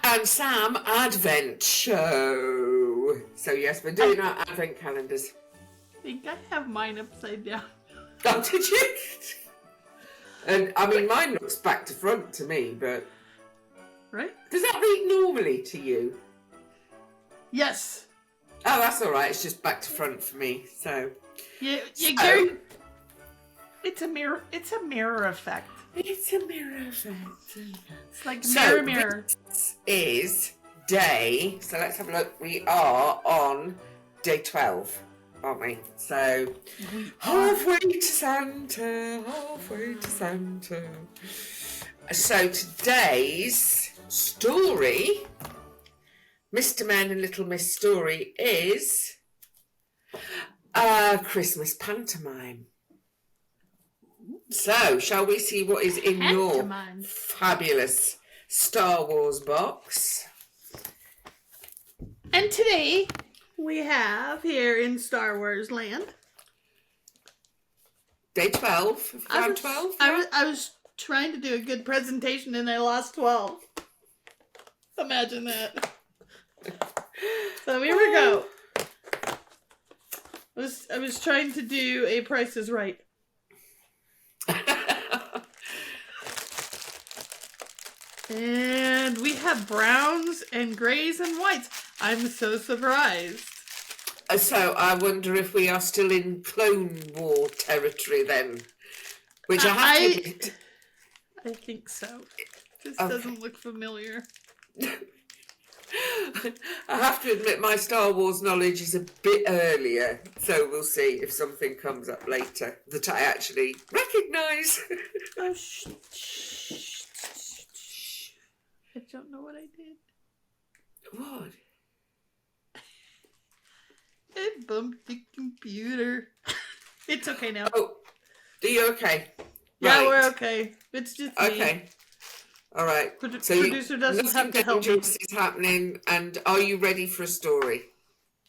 and Sam Advent Show. So yes, we're doing our Advent calendars. I think I have mine upside down. Oh, did you? And I mean, mine looks back to front to me, but... Right? Does that read normally to you? Yes. Oh, that's all right. It's just back to front for me, so... Gary, it's a mirror. It's a mirror effect. It's a mirror effect. It's like mirror. This is day... So let's have a look. We are on day 12, aren't we? So, halfway to Santa, halfway to Santa. So today's story, Mr. Man and Little Miss story, is a Christmas pantomime. So, shall we see what is in your fabulous Star Wars box? And today, we have here in Star Wars land... Day 12? Round 12? I was trying to do a good presentation and I lost 12. Imagine that. So here we go. I was trying to do a Price is Right. And we have browns and grays and whites. I'm so surprised. So I wonder if we are still in Clone War territory then. Which I have to admit. I think so. This doesn't look familiar. I have to admit my Star Wars knowledge is a bit earlier, so we'll see if something comes up later that I actually recognise. Oh, shh. I don't know what I did. What? I bumped the computer. It's okay now. Oh, are you okay? Yeah, right. We're okay. It's just me. Okay. All right. So producer doesn't have to help me. This is happening, and are you ready for a story?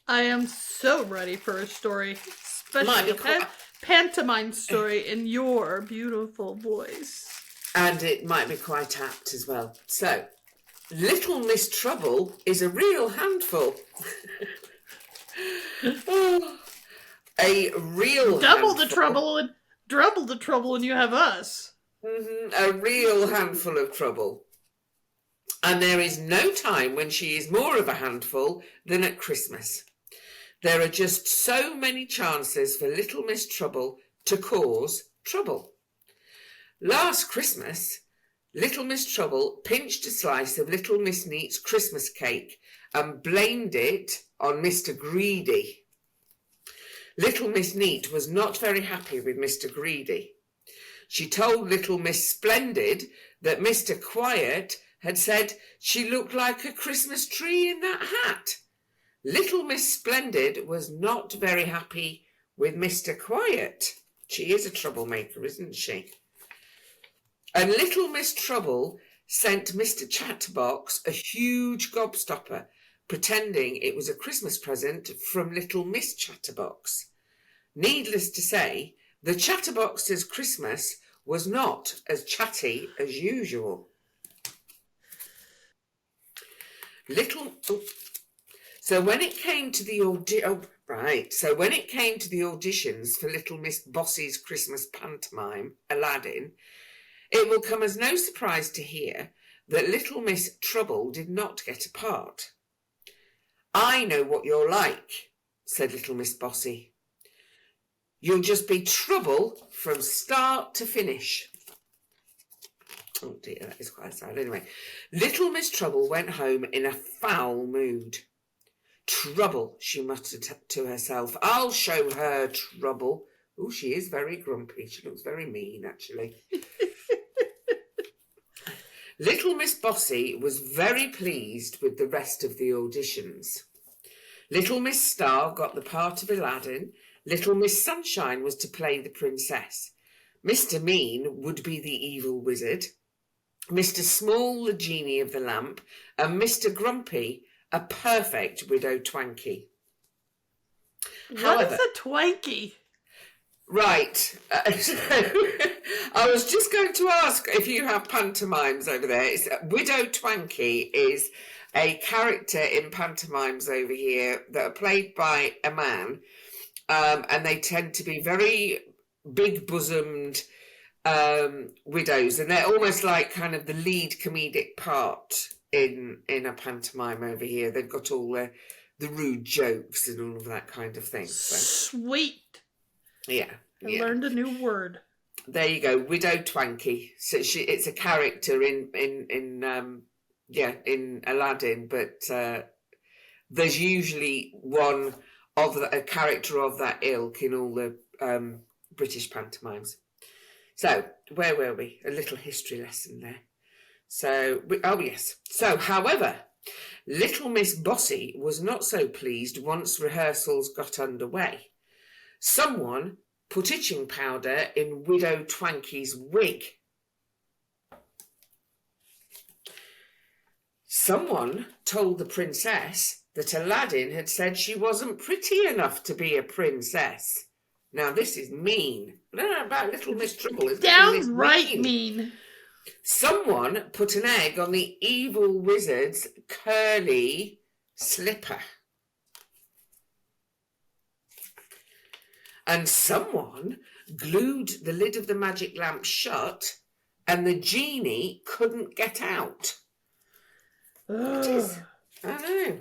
I am so ready for a story, especially a pantomime story in your beautiful voice. And it might be quite apt as well. So, Little Miss Trouble is a real handful. A real double the trouble and you have us. A real handful of trouble. And there is no time when she is more of a handful than at Christmas. There are just so many chances for Little Miss Trouble to cause trouble. Last Christmas, Little Miss Trouble pinched a slice of Little Miss Neat's Christmas cake and blamed it on Mr. Greedy. Little Miss Neat was not very happy with Mr. Greedy. She told Little Miss Splendid that Mr. Quiet had said she looked like a Christmas tree in that hat. Little Miss Splendid was not very happy with Mr. Quiet. She is a troublemaker, isn't she? And Little Miss Trouble sent Mr. Chatterbox a huge gobstopper, pretending it was a Christmas present from Little Miss Chatterbox. Needless to say, the Chatterbox's Christmas was not as chatty as usual. So when it came to the auditions for Little Miss Bossy's Christmas pantomime, Aladdin, it will come as no surprise to hear that Little Miss Trouble did not get a part. I know what you're like, said Little Miss Bossy. You'll just be trouble from start to finish. Oh dear, that is quite sad. Anyway, Little Miss Trouble went home in a foul mood. Trouble, she muttered to herself. I'll show her trouble. Oh, she is very grumpy. She looks very mean, actually. Little Miss Bossy was very pleased with the rest of the auditions. Little Miss Star got the part of Aladdin. Little Miss Sunshine was to play the princess. Mr. Mean would be the evil wizard. Mr. Small, the genie of the lamp. And Mr. Grumpy, a perfect widow Twanky. What is a Twanky? Right. So, I was just going to ask if you have pantomimes over there. Widow Twanky is a character in pantomimes over here that are played by a man, and they tend to be very big-bosomed widows, and they're almost like kind of the lead comedic part in a pantomime over here. They've got all the rude jokes and all of that kind of thing. So. Sweet. Yeah. I learned a new word. There you go, Widow Twanky. So it's a character in Aladdin, but there's usually a character of that ilk in all the British pantomimes. So where were we? A little history lesson there. So yes. So, however, little Miss Bossy was not so pleased once rehearsals got underway. Someone put itching powder in Widow Twanky's wig. Someone told the princess that Aladdin had said she wasn't pretty enough to be a princess. Now, this is mean. I don't know about Little Miss Trouble. It's downright mean. Someone put an egg on the evil wizard's curly slipper. And someone glued the lid of the magic lamp shut and the genie couldn't get out. I know.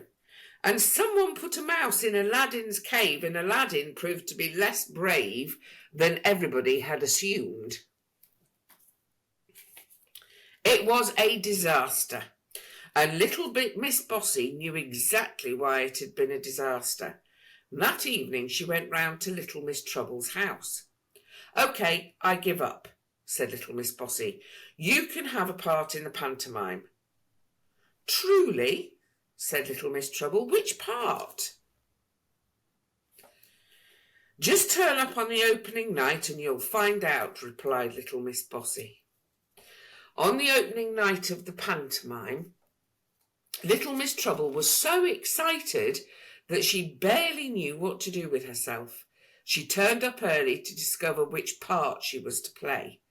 And someone put a mouse in Aladdin's cave and Aladdin proved to be less brave than everybody had assumed. It was a disaster. And little Miss Bossy knew exactly why it had been a disaster. That evening she went round to Little Miss Trouble's house. "OK, I give up," said Little Miss Bossy. "You can have a part in the pantomime." "Truly?" said Little Miss Trouble. "Which part?" "Just turn up on the opening night and you'll find out," replied Little Miss Bossy. On the opening night of the pantomime, Little Miss Trouble was so excited that she barely knew what to do with herself. She turned up early to discover which part she was to play.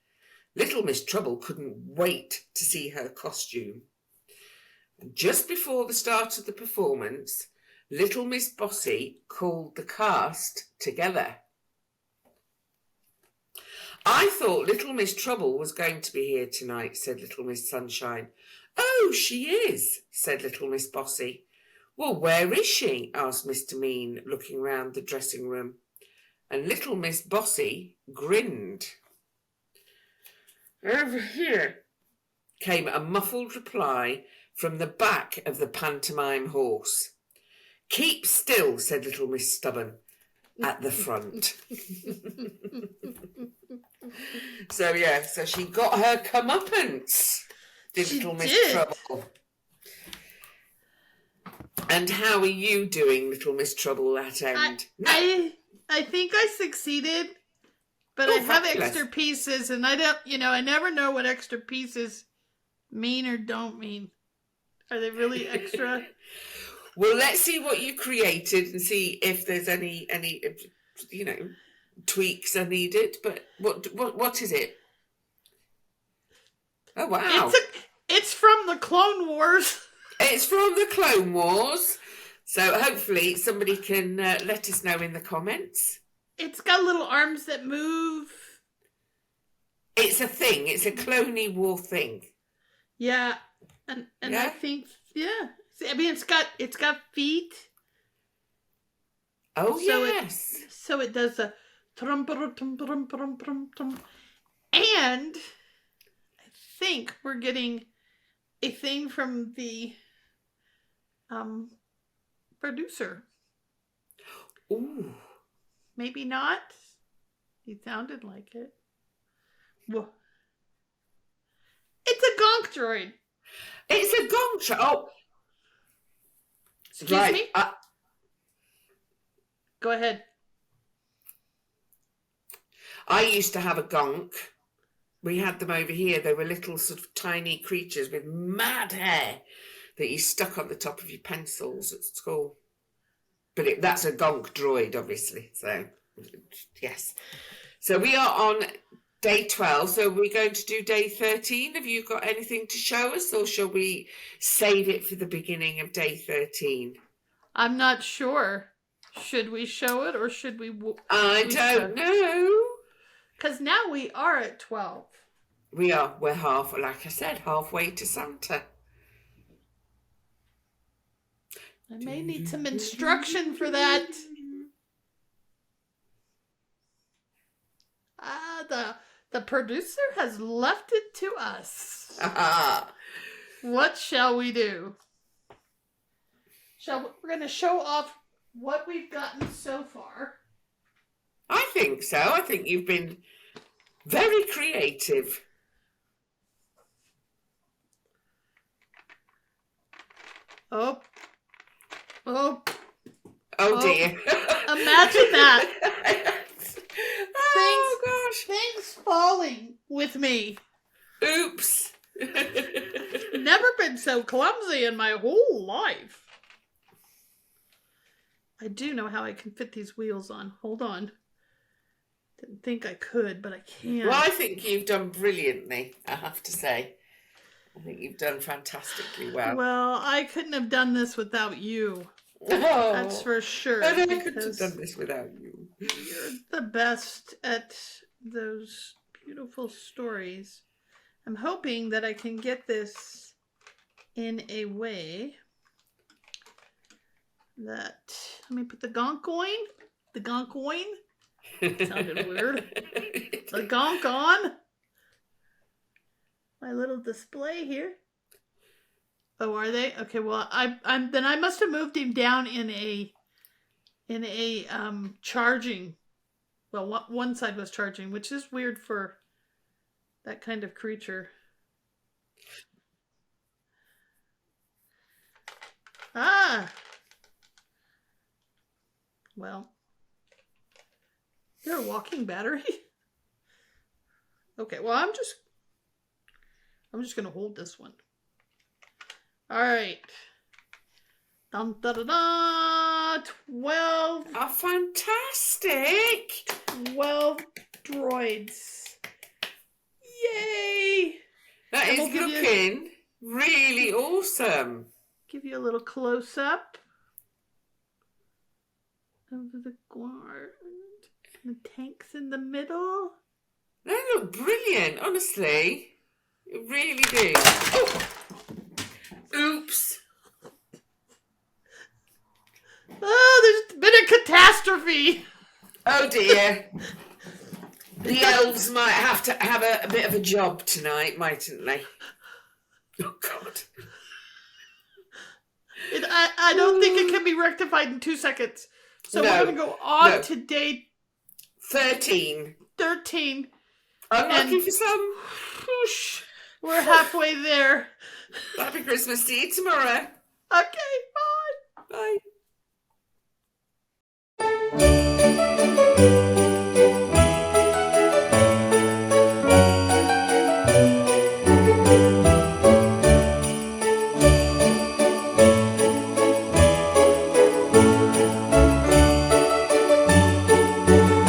Little Miss Trouble couldn't wait to see her costume. Just before the start of the performance, Little Miss Bossy called the cast together. "I thought Little Miss Trouble was going to be here tonight," said Little Miss Sunshine. "Oh, she is," said Little Miss Bossy. "Well, where is she?" asked Mr. Mean, looking round the dressing room. And Little Miss Bossy grinned. "Over here," came a muffled reply from the back of the pantomime horse. "Keep still," said Little Miss Stubborn, at the front. So she got her comeuppance, did Little Miss Trouble. And how are you doing, Little Miss Trouble, that end? I think I succeeded, but I have extra pieces, and I don't, I never know what extra pieces mean or don't mean. Are they really extra? Well, let's see what you created and see if there's any tweaks are needed. But what is it? Oh, wow. It's from the Clone Wars. It's from the Clone Wars. So hopefully somebody can let us know in the comments. It's got little arms that move. It's a thing. It's a Clone War thing. Yeah. And yeah? I think, yeah. I mean, it's got feet. Oh, yes. So it does a trum trum trum trum trum trum. And I think we're getting a thing from the producer. Ooh. Maybe not. He sounded like it. Whoa. It's a gonk droid. It's a gonk droid. Oh. Excuse me? Go ahead. I used to have a gonk. We had them over here. They were little sort of tiny creatures with mad hair that you stuck on the top of your pencils at school. But that's a gonk droid, obviously. So, yes. So we are on day 12. So we're going to do day 13. Have you got anything to show us, or shall we save it for the beginning of day 13? I'm not sure. Should we show it, or should we... I don't know. Because now we are at 12. We are. We're like I said, halfway to Santa. I may need some instruction for that. The producer has left it to us. What shall we do? We're going to show off what we've gotten so far. I think so. I think you've been very creative. Oh dear. Imagine that. Oh gosh. Things falling with me. Oops. Never been so clumsy in my whole life. I do know how I can fit these wheels on. Hold on. Didn't think I could, but I can. Well, I think you've done brilliantly, I have to say. I think you've done fantastically well. Well, I couldn't have done this without you. Oh, that's for sure. I couldn't have done this without you. You're the best at those beautiful stories. I'm hoping that I can get this in a way that... Let me put the gonk coin. The gonk coin. Sounded weird. The gonk on. My little display here. Oh, are they? Okay, well, I must have moved him down in a charging. Well, one side was charging, which is weird for that kind of creature. Ah. Well, you're a walking battery. Okay, well, I'm just going to hold this one. All right. Dun, da, da, da, 12. Oh, fantastic. 12 droids. Yay. That is looking really awesome. Give you a little close-up of the guard. The tanks in the middle. They look brilliant, honestly. They really do. Oh. Oops. Oh, there's been a catastrophe. Oh dear. The elves might have to have a bit of a job tonight, mightn't they? Oh God. I don't think it can be rectified in 2 seconds. So we're going to go on to day 13. 13. Unlucky for some. Whoosh, we're halfway there. Happy Christmas. See you tomorrow. Okay, bye. Bye.